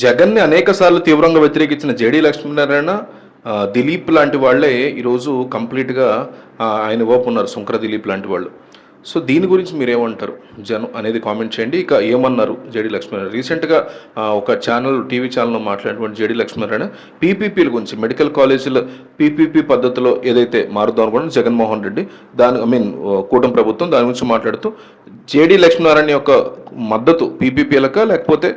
జగన్‌ని అనేక సార్లు తీవ్రంగా వ్యతిరేకించిన జేడీ లక్ష్మీనారాయణ, దిలీప్ లాంటి వాళ్ళే ఈరోజు కంప్లీట్‌గా ఆయన వైపు ఉన్నారు. సుంకర దిలీప్ లాంటి వాళ్ళు. సో, దీని గురించి మీరేమంటారు? జనం అనేది కామెంట్ చేయండి. ఇక ఏమన్నారు జేడీ లక్ష్మీనారాయణ? రీసెంట్‌గా ఒక టీవీ ఛానెల్‌లో మాట్లాడినటువంటి జేడీ లక్ష్మీనారాయణ పీపీపీల గురించి మెడికల్ కాలేజీల పీపీపీ పద్ధతిలో ఏదైతే మారుద్దాం అనుకున్నారో జగన్మోహన్ రెడ్డి కూటమి ప్రభుత్వం దాని గురించి మాట్లాడుతూ జేడీ లక్ష్మీనారాయణ యొక్క మద్దతు పీపీపీలకా లేకపోతే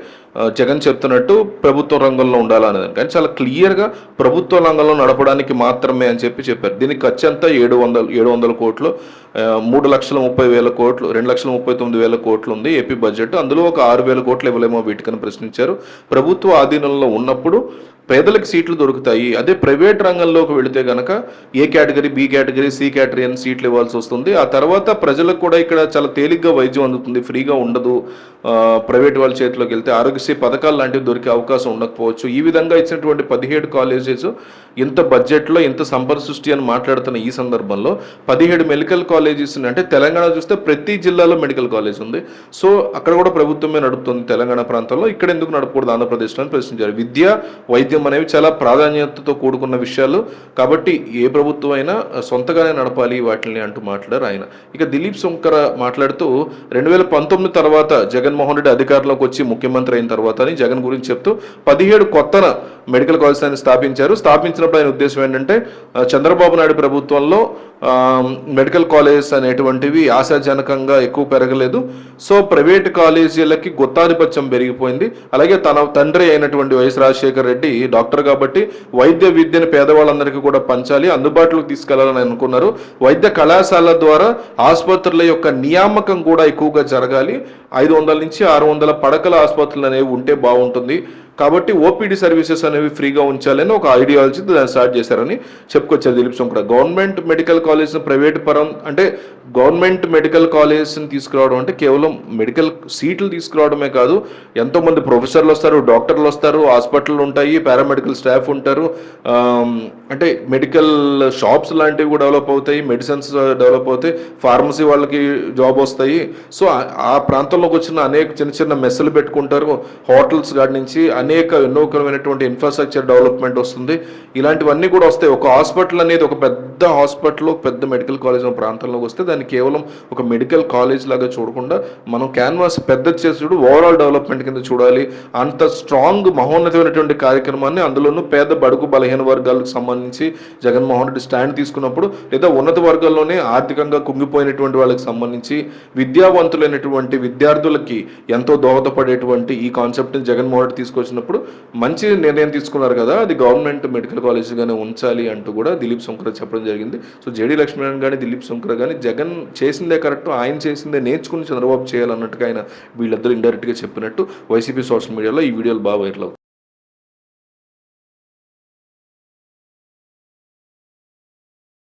జగన్ చెప్తున్నట్టు ప్రభుత్వ రంగంలో ఉండాలా అనేది కానీ చాలా క్లియర్గా ప్రభుత్వ రంగంలో నడపడానికి మాత్రమే అని చెప్పారు. దీనికి ఖర్చు అంతా 700 కోట్లు, 3,30,000 కోట్లు, 2,39,000 కోట్లు ఉంది ఏపీ బడ్జెట్. అందులో ఒక 6,000 కోట్లు ఇవ్వలేమో వీటికని ప్రశ్నించారు. ప్రభుత్వ ఆధీనంలో ఉన్నప్పుడు పేదలకు సీట్లు దొరుకుతాయి. అదే ప్రైవేట్ రంగంలోకి వెళితే కనుక A category, B category, C category అని సీట్లు ఇవ్వాల్సి వస్తుంది. ఆ తర్వాత ప్రజలకు కూడా ఇక్కడ చాలా తేలిగ్గా వైద్యం అందుతుంది, ఫ్రీగా ఉండదు. ప్రైవేట్ వాళ్ళ చేతిలోకి వెళ్తే ఆరోగ్యశ్రీ పథకాలు లాంటివి దొరికే అవకాశం ఉండకపోవచ్చు. ఈ విధంగా ఇచ్చినటువంటి 17 కాలేజెస్ ఇంత బడ్జెట్లో ఇంత సంపద సృష్టి అని మాట్లాడుతున్న ఈ సందర్భంలో 17 మెడికల్ కాలేజెస్ అంటే తెలంగాణ చూస్తే ప్రతి జిల్లాలో మెడికల్ కాలేజ్ ఉంది. సో అక్కడ కూడా ప్రభుత్వమే నడుపుతుంది తెలంగాణ ప్రాంతంలో, ఇక్కడ ఎందుకు నడపకూడదు ఆంధ్రప్రదేశ్లో అని ప్రశ్నించారు. విద్య, వైద్యం అనేవి చాలా ప్రాధాన్యతతో కూడుకున్న విషయాలు కాబట్టి ఏ ప్రభుత్వం అయినా సొంతగానే నడపాలి వాటిని అంటూ మాట్లాడారు ఆయన. ఇక దిలీప్ శంకర్ మాట్లాడుతూ 2019 తర్వాత జగన్మోహన్ రెడ్డి అధికారంలోకి వచ్చి ముఖ్యమంత్రి అయిన తర్వాత అని జగన్ గురించి చెప్తూ 17 కొత్త మెడికల్ కాలేజెస్ ఆయన స్థాపించినప్పుడు ఆయన ఉద్దేశం ఏంటంటే చంద్రబాబు నాయుడు ప్రభుత్వంలో మెడికల్ కాలేజెస్ అనేటువంటివి ఆశాజనకంగా ఎక్కువ పెరగలేదు. సో ప్రైవేట్ కాలేజీలకి గుత్తాధిపత్యం పెరిగిపోయింది. అలాగే తన తండ్రి అయినటువంటి వైఎస్ రాజశేఖర రెడ్డి డాక్టర్ కాబట్టి వైద్య విద్యను పేదవాళ్ళందరికీ కూడా పంచాలి, అందుబాటులోకి తీసుకెళ్లాలని అనుకున్నారు. వైద్య కళాశాల ద్వారా ఆసుపత్రుల యొక్క నియామకం కూడా ఎక్కువగా జరగాలి. 500 నుంచి 600 పడకల ఆసుపత్రులు అనేవి ఉంటే బాగుంటుంది కాబట్టి ఓపీడీ సర్వీసెస్ అనేవి ఫ్రీగా ఉంచాలని ఒక ఐడియాలజీ దాన్ని స్టార్ట్ చేశారని చెప్పుకొచ్చారు Dilip Shankar. Government medical college private పరం అంటే గవర్నమెంట్ మెడికల్ కాలేజ్ని తీసుకురావడం అంటే కేవలం మెడికల్ సీట్లు తీసుకురావడమే కాదు, ఎంతోమంది ప్రొఫెసర్లు వస్తారు, డాక్టర్లు వస్తారు, హాస్పిటల్ ఉంటాయి, పారామెడికల్ స్టాఫ్ ఉంటారు, అంటే మెడికల్ షాప్స్ లాంటివి కూడా డెవలప్ అవుతాయి, మెడిసిన్స్ డెవలప్ అవుతాయి, ఫార్మసీ వాళ్ళకి జాబ్ వస్తాయి. సో ఆ ప్రాంతంలోకి వచ్చిన అనేక చిన్న చిన్న మెస్సులు పెట్టుకుంటారు, హోటల్స్ కాడి నుంచి ఎన్నోకరమైనటువంటి ఇన్ఫ్రాస్ట్రక్చర్ డెవలప్మెంట్ వస్తుంది. ఇలాంటివన్నీ కూడా వస్తాయి. ఒక హాస్పిటల్ అనేది ఒక పెద్ద హాస్పిటల్, పెద్ద మెడికల్ కాలేజ్ ప్రాంతంలోకి వస్తే దాన్ని కేవలం ఒక మెడికల్ కాలేజ్ లాగా చూడకుండా మనం క్యాన్వాస్ పెద్ద చేసి ఓవరాల్ డెవలప్మెంట్ కింద చూడాలి. అంత స్ట్రాంగ్ మహోన్నతమైనటువంటి కార్యక్రమాన్ని అందులోనూ పేద బడుగు బలహీన వర్గాలకు సంబంధించి జగన్మోహన్ రెడ్డి స్టాండ్ తీసుకున్నప్పుడు, లేదా ఉన్నత వర్గాల్లోనే ఆర్థికంగా కుంగిపోయినటువంటి వాళ్ళకి సంబంధించి విద్యావంతులైనటువంటి విద్యార్థులకి ఎంతో దోహదపడేటువంటి ఈ కాన్సెప్ట్ని జగన్మోహన్ రెడ్డి తీసుకొచ్చినప్పుడు మంచి నిర్ణయం తీసుకున్నారు కదా, అది గవర్నమెంట్ మెడికల్ కాలేజ్గానే ఉంచాలి అంటూ కూడా దిలీప్ శంకర్ చెప్పడం జరిగింది. సో జేడీ లక్ష్మీనారాయణ కానీ దిలీప్ శంకర్ కానీ జగన్ చేసిందే కరెక్ట్, ఆయన చేసిందే నేర్చుకుని చంద్రబాబు చేయాలన్నట్టుగా ఆయన వీళ్ళిద్దరూ ఇండైరెక్ట్గా చెప్పినట్టు వైసీపీ సోషల్ మీడియాలో ఈ వీడియోలు బాగా వైరల్ అవుతాయి.